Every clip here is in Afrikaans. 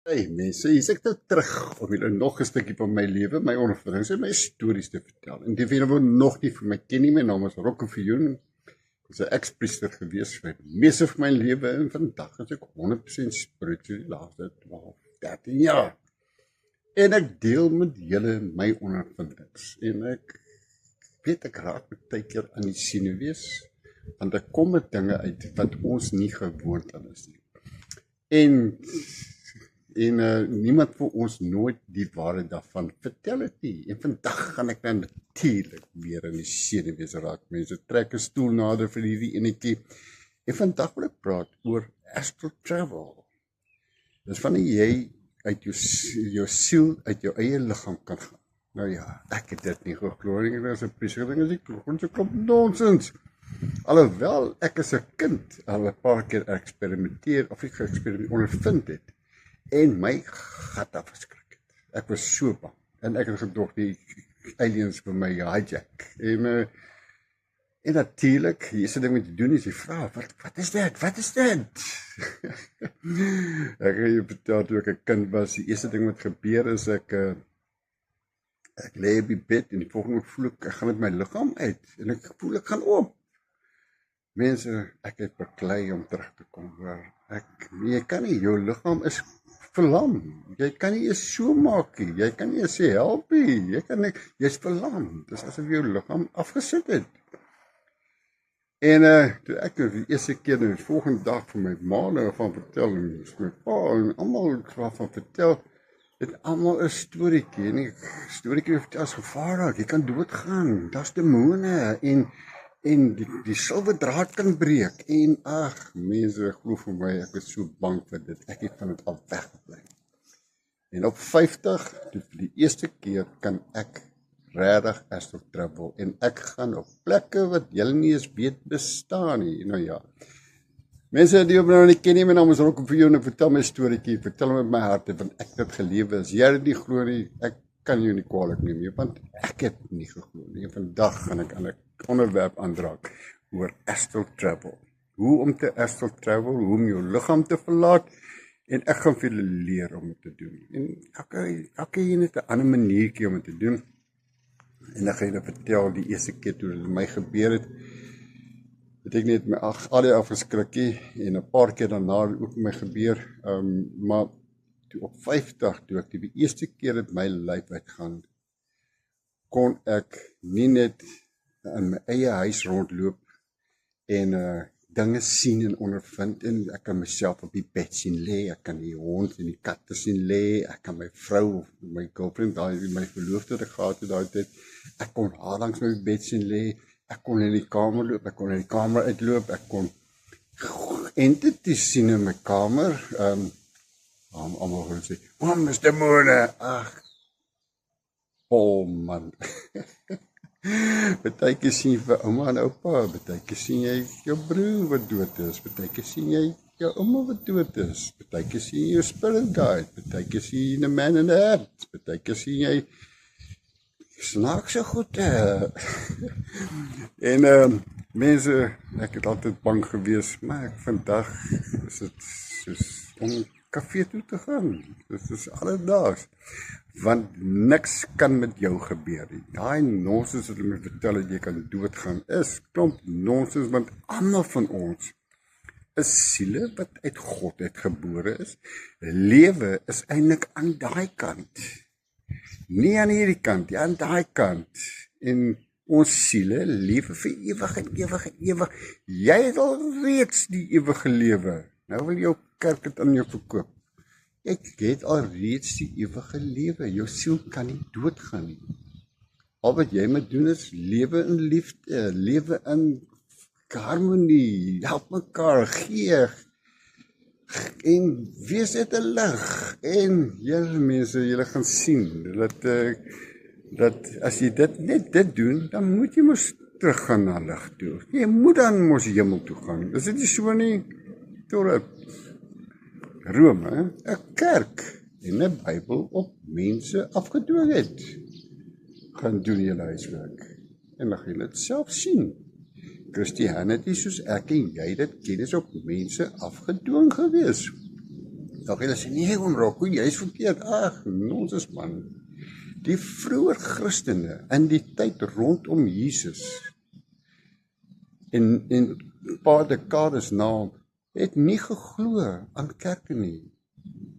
Hey mense, hier is ek nou terug om julle nog 'n stukkie van my lewe, my ondervindings en my stories te vertel. En die wie nou nog nie vir my ken nie, my naam is Rocco Viljoen. Ek was 'n ex-priester gewees vir die meeste van my lewe en vandag is ek 100% spiritueel die laaste 12, 13 jaar. En ek deel met julle my ondervindings. En ek weet ek raak baie keer aan die senuwees, want ek kom met dinge uit wat ons nie gewoond aan is nie. En niemand vir ons nooit die waarheid daarvan vertel het nie. En vandag gaan ek dan natuurlijk weer in die senuwees raak. Mense trek 'n stoel nader vir hierdie enetjie. En vandag wil ek praat oor astral travel. Dis wanneer jy uit jou siel uit jou eie liggaam kan gaan. Nou ja, ek het dit nie geglo nie. Dit is 'n presiese ding as ek glo. Dit klop nonsens. Alhoewel ek as 'n kind al 'n paar keer eksperimenteer of ek ondervind het. En my gat afgeskrik het. Ek was so bang. En ek het gedog die aliens vir my hijack. En natuurlik, die eerste ding wat jy doen is jy vra, wat is dit? Wat is dit? Ek het jou vertel toe ek 'n kind was, die eerste ding wat gebeur is ek lê op die bed en die volgende voel ek gaan met my liggaam uit en ek voel ek gaan oop. Mense, ek het beklei om terug te kom. Jy kan nie, jou liggaam is verlam. Jy kan nie eens so maak nie. Jy kan nie eens sê help nie. Jy's verlam. Dis asof jou liggaam afgesit het. En toe ek die eerste keer die volgende dag vir my ma van vertel en my pa en almal van vertel, het almal 'n storieetjie en die storieetjie vertel as gevaarlik. Jy kan doodgaan. Daar's demone en die silwer draad kan breek. En ag, mense, glo vir my, ek is so bang vir dit. Ek het van dit al weggebly. En op 50, die eerste keer kan ek regtig astral travel. En ek gaan op plekke wat julle nie eens weet bestaan nie. Nou ja. Mense die nou nie ken nie, my naam is Rocco Viljoen en vertel my storieetjie, vertel met my hart, want ek het dit gelewe. As jy dit nie glo nie, ek kan jou nie kwaadlik neem, want ek het nie geglo nie. En vandag gaan ek aan 'n onderwerp aandraak oor astral travel. Hoe om te astral travel, hoe om jou liggaam te verlaat, en ek gaan vir julle leer om dit te doen. En elke een het 'n ander maniertjie om dit te doen. En ek gaan julle vertel die eerste keer toe dit my gebeur het, het ek net my al afgeskrikkie en 'n paar keer daarna ook my gebeur, maar toe op 50, toe ek die eerste keer het my lyf uitgaan, kon ek nie net in my eie huis rondloop en dinge sien en ondervind, en ek kan myself op die bed sien lê, ek kan die hond en die katte sien lê, ek kan my vrou, my girlfriend, my verloofde wat ek gehad het daai tyd, ek kon haar langs my bed sien lê, ek kon in die kamer loop, ek kon in die kamer uitloop, ek kon entities sien in my kamer, almal wil sê, "Mam, is demone." Ag, man. Partykeer sien jy vir ouma en oupa, partykeer sien jy jou broer wat dood is, partykeer sien jy jou ouma wat dood is, partykeer sien jy jou spirit guide, partykeer sien jy 'n man in 'n hat, partykeer sien jy snaakse goede. En mense, ek het altyd bang gewees, maar vandag is dit soos om kafee toe te gaan. Dit is alledaags. Want niks kan met jou gebeur nie. Daai nonsens wat hulle my vertel dat jy kan doodgaan is klomp nonsens, want almal van ons is siele wat uit God gebore is. Lewe is eintlik aan daai kant. Nie aan hierdie kant, ja, aan daai kant. En ons siele lewe vir ewig en ewig en ewig. Jy het al reeds die ewige lewe. Nou wil jou kerk dit aan jou verkoop. Ek het al reeds die ewige lewe. Jou siel kan nie doodgaan nie. Al wat jy moet doen is lewe in liefde, lewe in harmonie, help mekaar, gee en wees net 'n lig. En julle mense, julle gaan sien dat as jy dit doen, dan moet jy mos teruggaan na lig toe. Jy moet dan mos hemel toe gaan. Is dit nie so nie? Totdat Rome 'n kerk en 'n Bybel op mense afgedwing het. Gaan doen julle huiswerk en dan gaan julle dit self sien. Christianity soos ek en jy dit ken is op mense afgedwing gewees. Nog hulle sê, nee oom Rocco, jy is verkeerd. Ag, nonsens man. Die vroeë Christene in die tyd rondom Jesus en 'n paar dekades na het nie geglo aan kerke nie.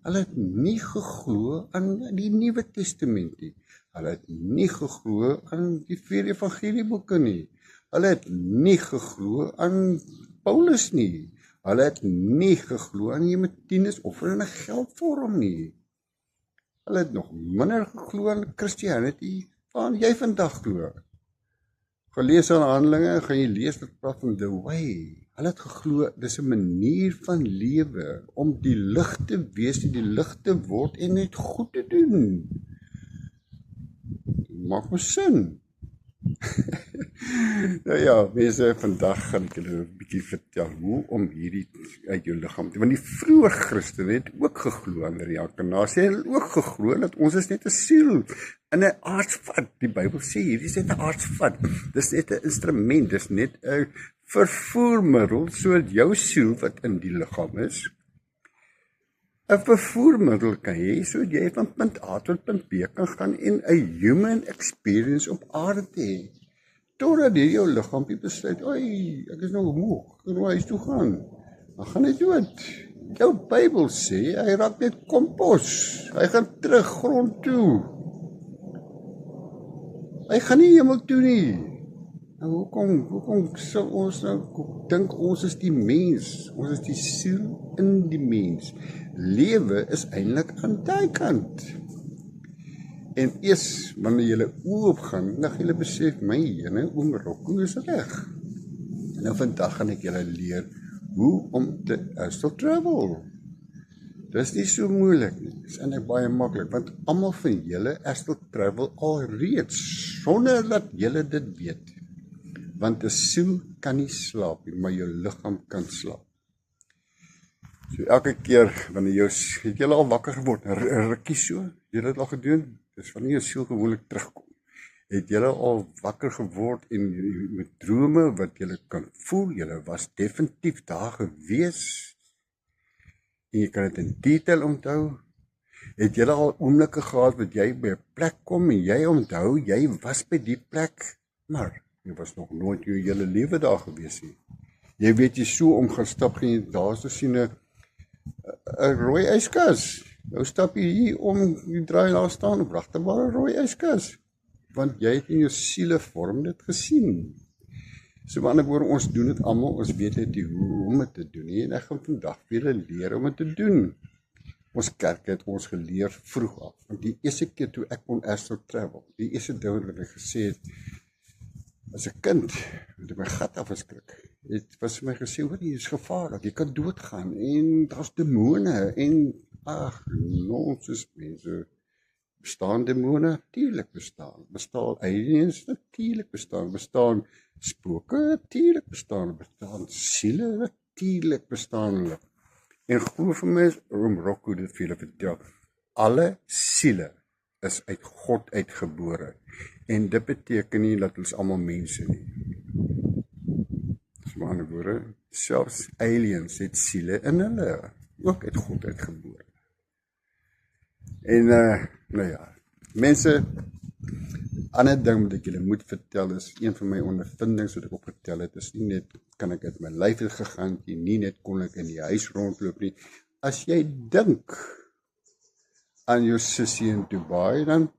Hulle het nie geglo aan die Nuwe Testament nie. Hulle het nie geglo aan die 4 evangelieboeke nie. Hulle het nie geglo aan Paulus nie. Hulle het nie geglo aan Timoteus of in 'n geldvorm nie. Hulle het nog minder geglo aan Christianity van jy vandag glo. Gelees aan Handelinge, gaan jy lees wat praat van the way. Hulle het geglo, dis 'n manier van lewe, om die lig te wees, die lig te word en net goed te doen. Maak mos sin. Nou ja, mense, vandag gaan ek julle 'n bietjie vertel hoe om hierdie uit jou liggaam te, want die vroeë Christene het ook geglo aan reïnkarnasie, en ook geglo dat ons is net 'n siel in 'n aardsvat. Die Bybel sê hierdie is net 'n aardsvat. Dis net 'n instrument, dis net 'n vervoermiddel sodat jou siel wat in die liggaam is 'n vervoermiddel kan hê sodat jy van punt A tot punt B kan gaan en 'n human experience op aarde te hê. Totdat jy jou liggaampie besluit, "Oei, ek is nou moeg, ek kan nou huis toe gaan." Dan gaan hy dood. Jou Bybel sê hy raak net kompos. Hy gaan terug grond toe. Hy gaan nie hemel toe nie. Nou hoekom sal ons nou dink ons is die mens? Ons is die siel in die mens. Lewe is eintlik aan daai kant. En eers wanneer jy oopgaan, dan gaan jy besef, my jene, oom Rocco is reg. En nou vandag gaan ek julle leer hoe om te astral travel. Dis nie so moeilik nie, dis eintlik baie maklik, want almal van julle astral travel alreeds, sonder dat julle dit weet. Want 'n siel kan nie slaap nie, maar jou liggaam kan slaap. So elke keer wanneer het jy al wakker geword, 'n rukkie so, jy het al gedoen, dis wanneer jou siel gewoonlik terugkom. Het jy al wakker geword en met drome wat jy kan voel, jy was definitief daar gewees, en jy kan dit in detail onthou. Het jy al oomblikke gehad wat jy by 'n plek kom en jy onthou, jy was by die plek, maar jy was nog nooit jou hele lewe daar gewees nie. Jy weet jy so om gaan stap, gaan jy daar so sien 'n rooi yskas. Nou stap jy hier om, jy draai daar staan, pragtig maar 'n rooi yskas. Want jy het in jou sielevorm dit gesien. So met ander woorde, ons doen dit almal, ons weet net nie hoe om dit te doen nie, en ek gaan vandag vir julle leer om dit te doen. Ons kerk het ons geleer vroeg af, want die eerste keer toe ek kon astral travel, die eerste ding wat ek gesê het, as 'n kind, het my gat afgeskrik. Het was vir my gesê, hoor, hier is gevaarlik, jy kan doodgaan, en daar's demone, en ag, nonsens mense, bestaan demone? Natuurlik bestaan. Bestaan aliens? Natuurlik bestaan spooke? Natuurlik bestaan siele? Natuurlik bestaan hulle. En glo vir my, oom Rocco dit vir julle vertel, alle siele is uit God uitgebore. En dit beteken nie dat ons almal mense nie. So met ander woorde, selfs aliens het siele in hulle, ook uit God uitgebore. En nou ja, mense, ander ding wat ek julle moet vertel is, een van my ondervindings wat ek op vertel het, is nie net, kan ek uit my lyf het gegaan, nie net kon ek in die huis rondloop nie. As jy dink aan jou sussie in Dubai, dan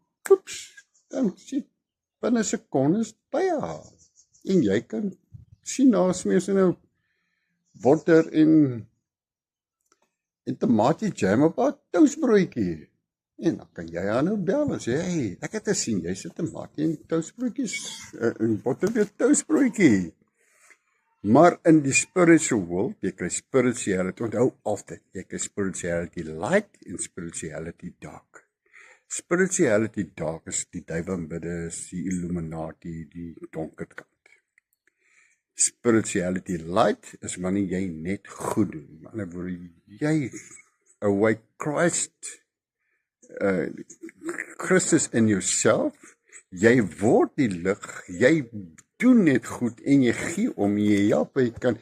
sien binne sekondes by haar. En jy kan sien daar smeer sy nou botter en tomatie jam op haar toastbroodjie. En dan kan jy haar nou bel en sê, hey, ek het gesien, jy sit tomatie en toastbroodjies, en botter weer toastbroodjie. Maar in die spiritual world, jy kry spirituality, onthou altyd, jy kry spirituality light en spirituality dark. Spirituality dark is die duiwelbidde, die Illuminati, die donker kant. Spirituality light is wanneer jy net goed doen. Met ander woorde, jy awake Christus in yourself, jy word die lig, jy doen net goed en jy gee om, jy help, jy kan,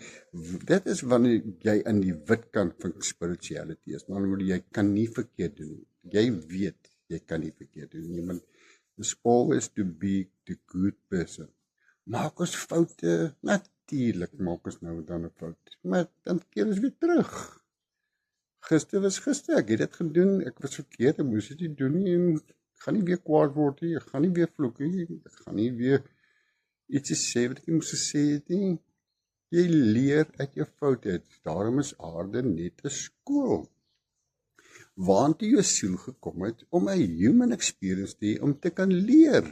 dit is wanneer jy in die wit kant van spirituality is, wanneer jy kan nie verkeerd doen, jy weet, jy kan nie verkeerd doen, iemand is always to be the good person. Maak ons foute, natuurlijk maak ons nou dan 'n fout, maar dan keer ons weer terug. Gister was gister, ek het dit gedoen, ek was verkeerd, ek moes dit nie doen nie, en ek gaan nie weer kwaad word nie, ek gaan nie weer vloek nie, ek gaan nie weer iets sê wat ek moes gesê het nie. Jy leer uit jou fout uit, daarom is aarde net 'n skool. Waantoe jou siel gekom het, om 'n human experience te hê, om te kan leer.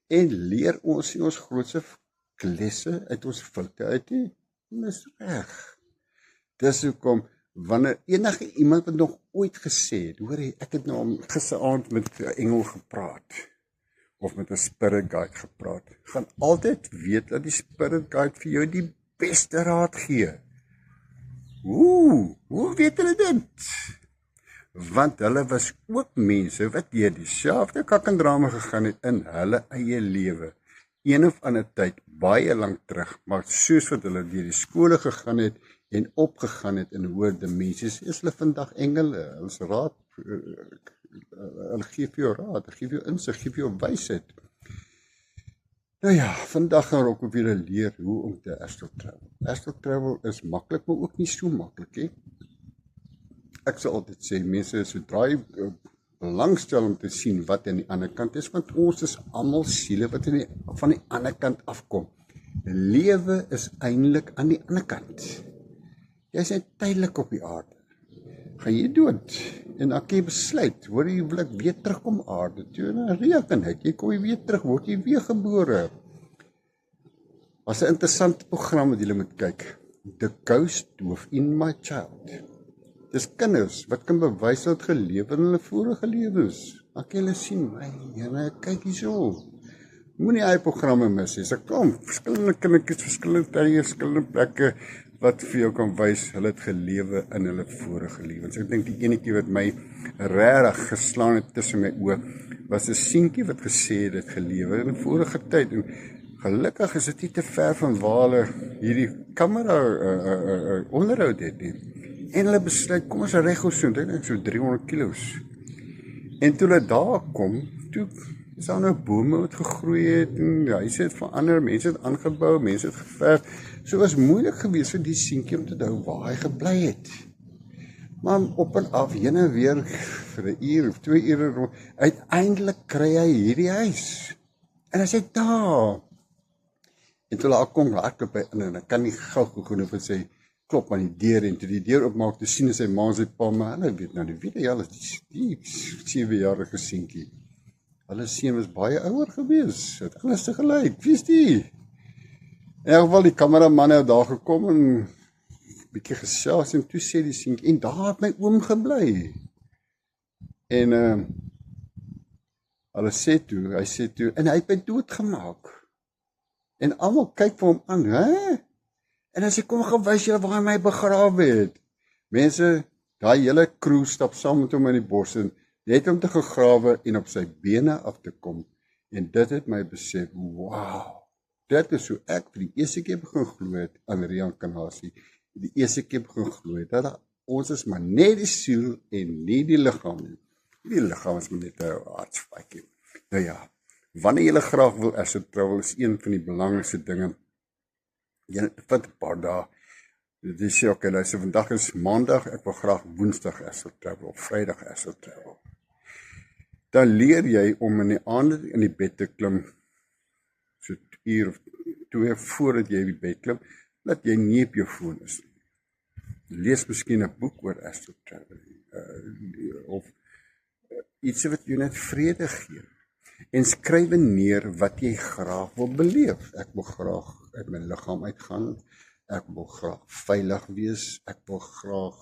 En leer ons in ons grootste lesse uit ons foute uit nie, dis reg. Dis hoekom, wanneer enige iemand wat nog ooit gesê het, hoor jy, ek het nou gisteraand met 'n engel gepraat, of met 'n spirit guide gepraat, gaan altyd weet dat die spirit guide vir jou die beste raad gee. Hoe weet hulle dit? Want hulle was ook mense wat deur dieselfde kak en drama gegaan het in hulle eie lewe. Een of ander tyd, baie lank terug, maar soos wat hulle deur die skole gegaan het en opgegaan het in hoër dimensies, is hulle vandag engele, hulle se raad, hulle gee vir jou raad, hulle gee vir jou insig, gee vir jou wysheid. Nou ja, vandag gaan ook weer leer hoe om te astral travel. Astral travel is maklik, maar ook nie so maklik nie. Ek sal altyd sê, mense, sodra jy belangstel om te sien wat aan die ander kant is, want ons is almal siele wat van die ander kant afkom. Lewe is eintlik aan die ander kant. Jy is net tydelik op die aarde. Gaan jy dood, en dan kan jy besluit, hoor jy wil ek weer terugkom aarde, toe na rekenheid, jy kom jy weer terug, word jy weer gebore. Was 'n interessante program wat jy moet kyk, The Ghost Within My Child. Dis kinders wat kan bewys dat geleef in hulle vorige lewens. Dan kan hulle sien, my kyk hierso. Moenie hy programme mis nie. Dis 'n klomp verskillende kindertjies, verskillende tye, verskillende plekke wat vir jou kan wys hulle het gelewe in hulle vorige lewens. Ek dink die enetjie wat my regtig geslaan het tussen my oë was 'n seentjie wat gesê het dit gelewe in 'n vorige tyd, en gelukkig is dit nie te ver van waar hulle hierdie kamera onderhoud het nie. En hulle besluit, kom ons reg ons so, ek dink so 300 kilos. En toe hulle daar kom, toe is daar nou bome wat gegroei het, en huise het verander, mense het aangebou, mense het geverf. So was moeilik geweest vir die seentjie om te onthou waar hy gebly het. Maar op en af, heen en weer vir 'n uur of 2 ure rond, uiteindelik kry hy hierdie huis. En hy sê daar. En toe daar kom hardloop hy in, en hy kan nie gou gegoen of sy klop aan die deur, en toe die deur opmaak, te sien sy ma en sy pa, maar hulle weet nou, die 7-jarige seentjie. Hulle seun was baie ouer gewees, het alles te gelyk, wie is die? In elk geval, die kameraman het daar gekom en bietjie gesels, en toe sê die seentjie, en daar het my oom gebly. En hy sê toe, en hy het my doodgemaak. En almal kyk vir hom aan, hè? En as hy kom gewys julle waar hy my begrawe het. Mense, daai hele crew stap saam met hom in die bos, en net om te gegrawe en op sy bene af te kom. En dit het my besef, wow. Dit is hoe ek vir die eerste keer begin glo het aan reïnkarnasie. Die eerste keer begin glo het dat ons is maar net die siel en nie die liggaam nie. Die liggaam is maar net 'n hartsvaatjie. Nou ja, wanneer jy graag wil astral travel, is een van die belangrikste dinge. Jy vat 'n paar dae. Jy sê okay, luister, vandag is maandag, ek wil graag woensdag astral travel of vrydag astral travel. Dan leer jy om in die aand in die bed te klim, so 'n uur of 2 voordat jy in die bed klim, dat jy nie op jou foon is. Lees miskien 'n boek oor astral traveling, of iets wat jou net vrede gee. En skryf neer wat jy graag wil beleef. Ek wil graag uit my liggaam uitgaan, ek wil graag veilig wees, ek wil graag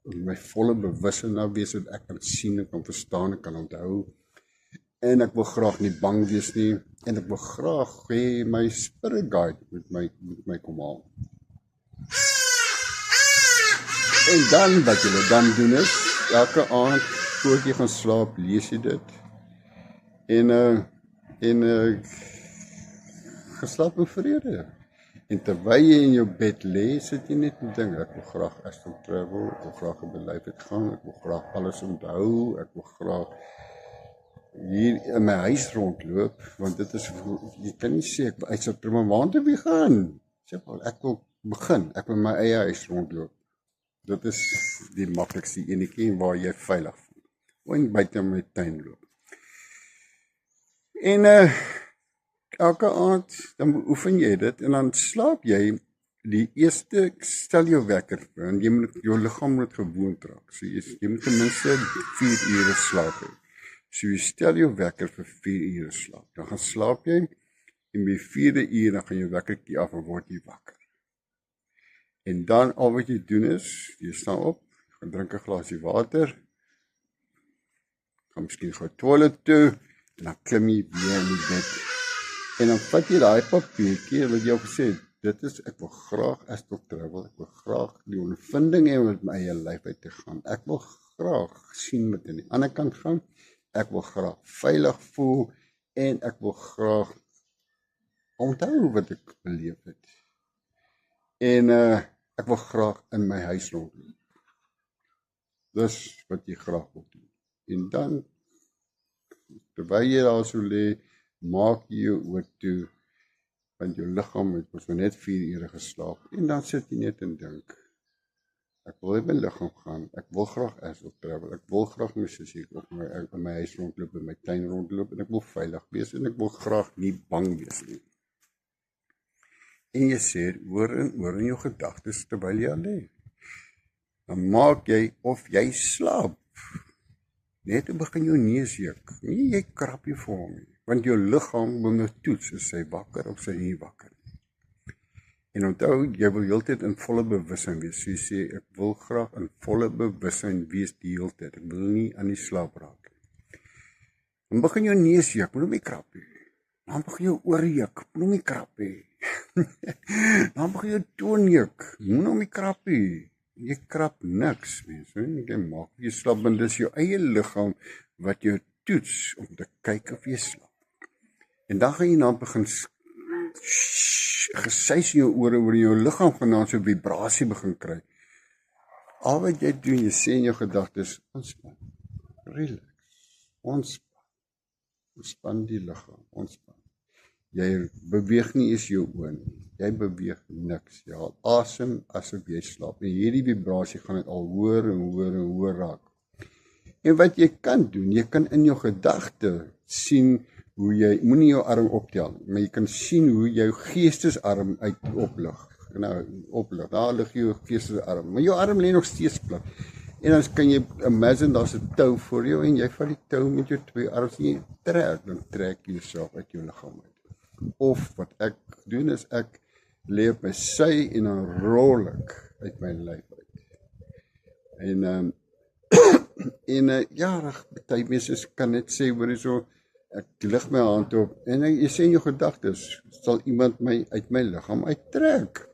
in my volle bewussin daar wees, sodat ek kan sien, ek kan verstaan, ek kan onthou. En ek wil graag nie bang wees nie, en ek wil graag hê my spirit guide met my kom haal. En dan wat jy dan doen is, elke aand voor jy gaan slaap, lees jy dit. En geslaap in vrede. En terwyl jy in jou bed lê, sit jy net en dink, ek wil graag astral travel, ek wil graag 'n beleefdheid gaan, ek wil graag alles onthou, ek wil graag hier in my huis rondloop, want dit is, jy kan nie sê, ek sal ter my waan toe weer gaan. Sê wel, ek wil begin, ek wil my eie huis rondloop. Dit is die maklikste enetjie waar jy veilig voel. En buite in my tuin loop. En elke aand, dan oefen jy dit, en dan slaap jy die eerste, stel jou wekker, en jou liggaam moet gewoond raak, so jy moet ten minste 4 ure slaap hê. So jy stel jou wekker vir 4 ure slaap, dan gaan slaap jy, en by 4de uur, dan gaan jou wekkertjie af en word jy wakker. En dan al wat jy doen is, jy staan op, gaan drink 'n glasie water, gaan miskien gou toilet toe, en dan klim jy weer in die bed. En dan vat jy daai papiertjie wat jy al gesê het, dit is, ek wil graag astral travel, ek wil graag die ondervinding hê om met my eie lyf uit te gaan. Ek wil graag sien wat aan die ander kant gaan. Ek wil graag veilig voel en ek wil graag onthou wat ek beleef het. En ek wil graag in my huis rondloop. Dis wat jy graag wil doen. En dan, terwyl jy daar so lê, maak jy jou oë toe, want jou liggaam het mos net 4 ure geslaap, en dan sit jy net en dink, ek wil in my liggaam gaan, ek wil graag astral travel, ek wil graag my sussie op in my huis rondloop, in my tuin rondloop, en ek wil veilig wees, en ek wil graag nie bang wees nie. En jy sê het oor en oor in jou gedagtes terwyl jy lê. Dan maak jy of jy slaap. Net toe begin jou neus juk. Nee, jy krap jy vir hom nie. Want jou liggaam wil nou toets, is hy wakker of sy nie wakker. En onthou, jy wil heeltyd in volle bewussyn wees. So jy sê, ek wil graag in volle bewussyn wees die heeltyd. Ek wil nie aan die slaap raak. Dan begin jou neus juk, moet hom nie krap nie. Dan begin jou oor juk, moet hom nie krap nie. Dan begin jou toon juk, moet hom nie krap nie. Jy krap niks, mense. Jy maak jy slaap, want dis jou eie liggaam wat jou toets om te kyk of jy slaap. En dan gaan jy nou begin gesuis in jou ore oor jou liggaam gaan dan so vibrasie begin kry. Al wat jy doen, jy sê in jou gedagtes, ontspan, relax, ontspan, ontspan die liggaam, ontspan. Jy beweeg nie eens jou oë nie, jy beweeg niks, jy haal asem asof jy slaap, en hierdie vibrasie gaan dit al hoër en hoër en hoër raak. En wat jy kan doen, jy kan in jou gedagte sien hoe jy, moenie jou arm optel, maar jy kan sien hoe jou geestesarm uit oplig. Nou, oplig, daar lig jou geestesarm, maar jou arm lê nog steeds plat. En dan kan jy imagine, daar's 'n tou voor jou, en jy vat die tou met jou 2 arms, en jy trek, dan trek jy jouself uit jou liggaam uit. Of wat ek doen is, ek lê op my sy, en dan rol ek uit my lyf uit. En, ja, baie mense kan net sê, hoor so, ek lig my hand op, en jy sê in jou gedagtes, sal iemand my uit my liggaam uittrek.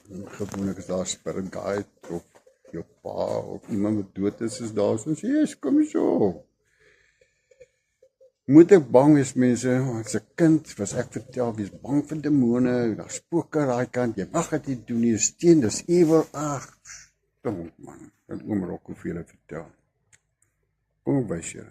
Gewoonlik is daar spirit guide, of jou pa, of iemand wat dood is daar, so sê, yes, kom so. Moet ek bang wees, mense? As 'n kind was ek vertel, wees bang vir demone, daar spooke aan daai kant, jy mag dit nie doen nie, dis teen, dis evil, ag, stom man, dat oom Rocco vir julle vertel. Kom by sy.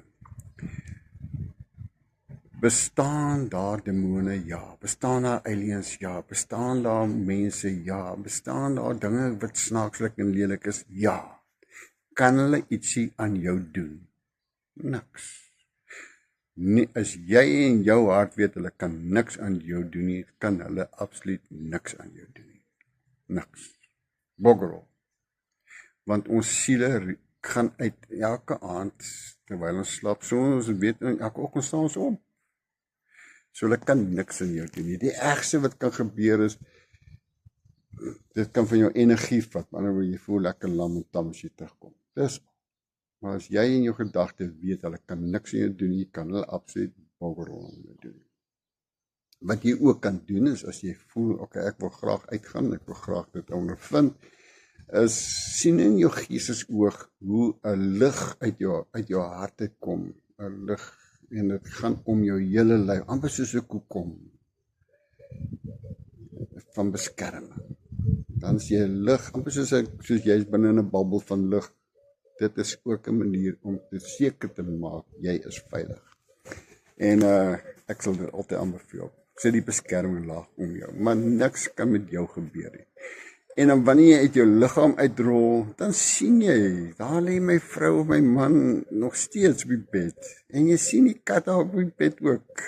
Bestaan daar demone? Ja. Bestaan daar aliens? Ja. Bestaan daar mense? Ja. Bestaan daar dinge wat snaakslik en lelik is? Ja. Kan hulle ietsie aan jou doen? Niks. Nee, as jy in jou hart weet, hulle kan niks aan jou doen nie, kan hulle absoluut niks aan jou doen nie. Niks. Boggerel. Want ons siele gaan uit elke aand, terwyl ons slaap, so ons weet, elke oggend staan ons op. So hulle kan niks aan jou doen nie. Die ergste wat kan gebeur is, dit kan van jou energie vat, maar dan wil jy voel lekker lam en tam as jy terugkom. Dis, maar as jy in jou gedagte weet, hulle kan niks aan jou doen nie, kan hulle absoluut boggerel aan jou doen. Wat jy ook kan doen is, as jy voel, okay, ek wil graag uitgaan, ek wil graag dit ondervind, is sien in jou geestesoog hoe 'n lig uit jou hart uitkom, 'n lig, en dit gaan om jou hele lyf, amper soos 'n koekom. van beskerming. Dan is jy lig, amper soos jy is binne 'n bubbel van lig. Dit is ook 'n manier om te seker te maak jy is veilig. En ek sal dit altyd aanbeveel. Sit die beskerminglaag om jou, maar niks kan met jou gebeur nie. En dan wanneer jy uit jou liggaam uitrol, dan sien jy, daar lê my vrou of my man nog steeds op die bed. En jy sien die kat daar op die bed ook.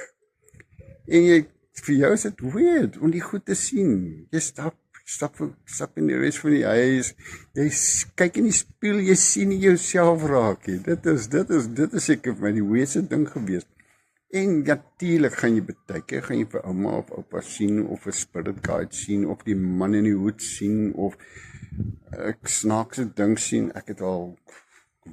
En vir jou is dit weird om die goed te sien. Jy stap in die res van die huis, jy kyk in die spieël, jy sien nie jouself raak nie. Dit is seker vir my die weirdste ding gewees. En natuurlik gaan jy vir ouma of oupa sien, of 'n spirit guide sien, of die man in die hoed sien, of ek snaakse ding sien. Ek het al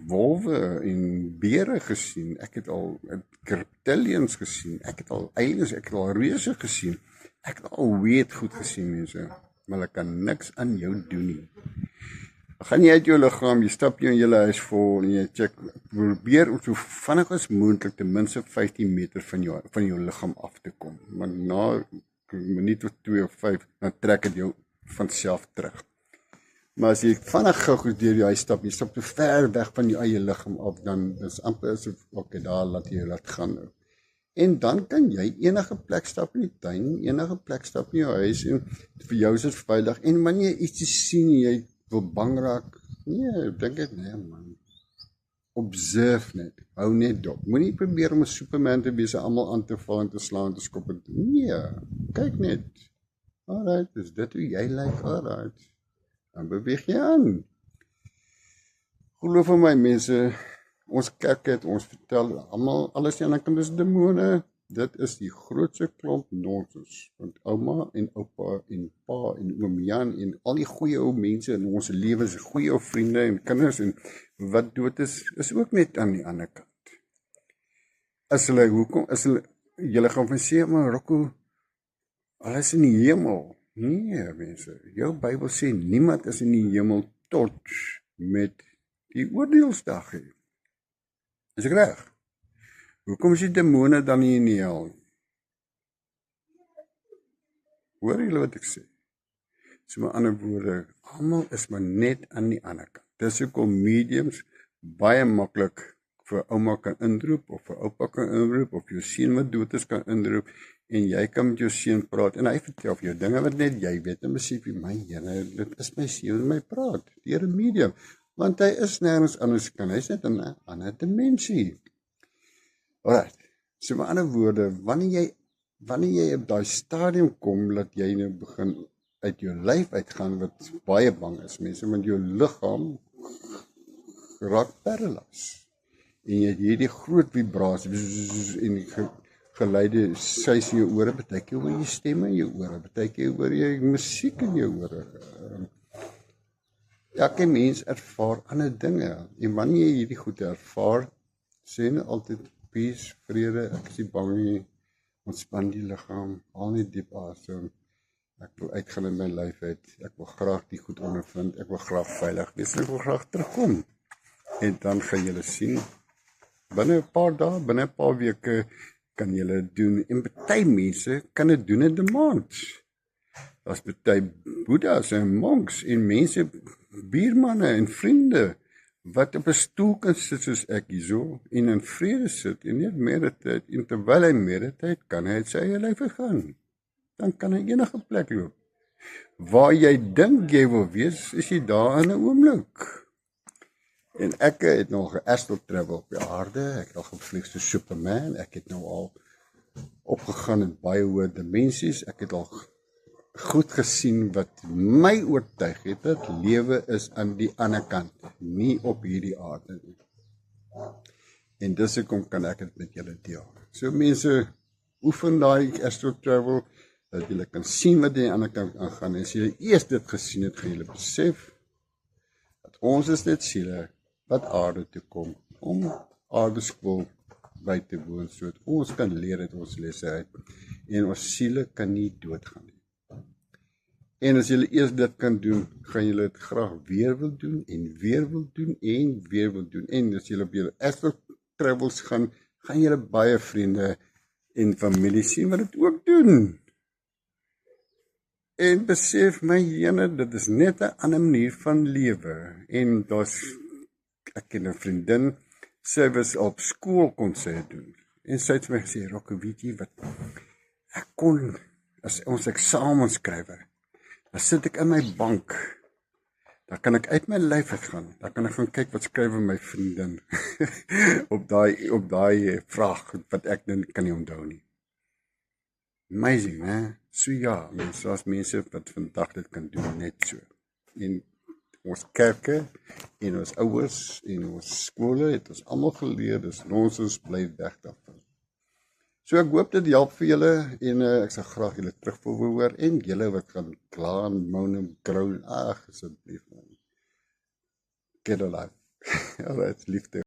wolwe en beere gesien, ek het al reptilians gesien, ek het al eiers, ek het al reuse gesien, ek het al weird goed gesien, mense, maar hulle kan niks aan jou doen nie. Gaan jy uit jou liggaam, jy stap jou in jou huis vol en jy check, probeer om so vinnig as moontlik ten minste 15 meter van jou liggaam af te kom. Maar na 'n minuut of 2 of 5, dan trek dit jou van self terug. Maar as jy vinnig gou deur die huis stap, jy stap te ver weg van jou eie liggaam af, dan is amper asof okay, daar laat jy laat gaan nou. En dan kan jy enige plek stap in die tuin, enige plek stap in jou huis en vir jou is dit veilig. En wanneer jy iets sien, jy wil bang raak, nee, dink ek nee man. Observe net, hou net dop. Moenie probeer om 'n Superman te wees en almal aan te val en te slaan en te skop. Nee, kyk net. Alright, is dit hoe jy lyk? Alright. Dan beweeg jy aan. Geloof in my mense, ons kerk het ons vertel almal alles aan die kant is demone. Dit is die grootste klomp nonsens, want ouma en oupa en pa en oom Jan en al die goeie ou mense in ons lewens, goeie ou vriende en kinders en wat dood is ook net aan die ander kant. Julle gaan van sê, maar Rocco, alles in die hemel. Nee, mense, jou Bybel sê niemand is in die hemel tot met die oordeelsdag hê. Is ek reg? Hoekom is die demone dan nie in die hel? Hoor julle wat ek sê? So met ander woorde, almal is maar net aan die ander kant. Dis hoekom mediums baie maklik vir ouma kan inroep, of vir oupa kan inroep, of jou seun wat dood is kan inroep, en jy kan met jou seun praat, en hy vertel vir jou dinge wat net jy weet, en besef jy, my Here, dit is my seun wat my praat, deur 'n medium, want hy is nergens anders kan, hy is net in 'n ander dimensie. Alright, so met ander woorde, wanneer jy op daai stadium kom, dat jy nou begin uit jou lyf uitgaan, wat baie bang is, mense, want jou liggaam raak paralyse, en jy het hierdie groot vibrasie, en die geluide suis in jou ore, partykeer hoor jy stemme in jou ore, partykeer hoor jy musiek in jou ore. Elke mens ervaar ander dinge, en wanneer jy hierdie goed ervaar, sê net altyd, peace, vrede, ek is nie bang nie, ontspan die liggaam, haal net diep asem, ek wil uitgaan in my lyf uit, ek wil graag die goed ondervind, ek wil graag veilig wees, ek wil graag terugkom, en dan gaan julle sien, binne 'n paar dae, binne 'n paar weke, kan julle doen, en party mense kan dit doen in 'n maand. Daar's party boeddhas en monks en mense, buurmanne en vriende, wat op 'n stoel kan sit soos ek hierso, en in vrede sit, en net meditate, en terwyl hy meditate, kan hy uit sy eie lyf gaan. Dan kan hy enige plek loop. Waar jy dink jy wil wees, is jy daar in 'n oomblik. En ek het nog geastral travel op die aarde, ek het al gevlieg soos Superman, ek het nou al opgegaan in baie hoë dimensies, ek het al goed gesien wat my oortuig het, dat lewe is aan die ander kant, nie op hierdie aarde nie. En dis hoekom kan ek dit met julle deel. So mense, oefen daai astral travel, dat julle kan sien wat die ander kant aangaan, en as julle eers dit gesien het, gaan julle besef, dat ons is net siele, wat aarde toe kom, om aardeskool by te woon, so dat ons kan leer uit ons lesse uit, en ons siele kan nie doodgaan nie. En as julle eers dit kan doen, gaan julle dit graag weer wil doen, en weer wil doen, en weer wil doen, en as julle op julle astral travels gaan, gaan julle baie vriende en familie sien wat dit ook doen. En besef my jene, dit is net 'n ander manier van lewe. En ek ken 'n vriendin, sy was op skool kon sy dit doen. En sy het vir my gesê, Rocco, weet jy wat, ek kon, as ons eksamens skrywe, dan sit ek in my bank, dan kan ek uit my lyf uitgaan, dan kan ek gaan kyk wat skryf my vriendin op daai vraag wat ek kan nie onthou nie. Amazing, né? So ja, daar's mense wat vandag dit kan doen, net so. En ons kerke, en ons ouers, en ons skole, het ons almal geleer, dis nonsens, bly weg daarvan. So ek hoop dit help vir julle, en ek sal graag julle terughoor, en julle wat gaan kla en moan en groan, asseblief man. Get alive. Alright, liefde.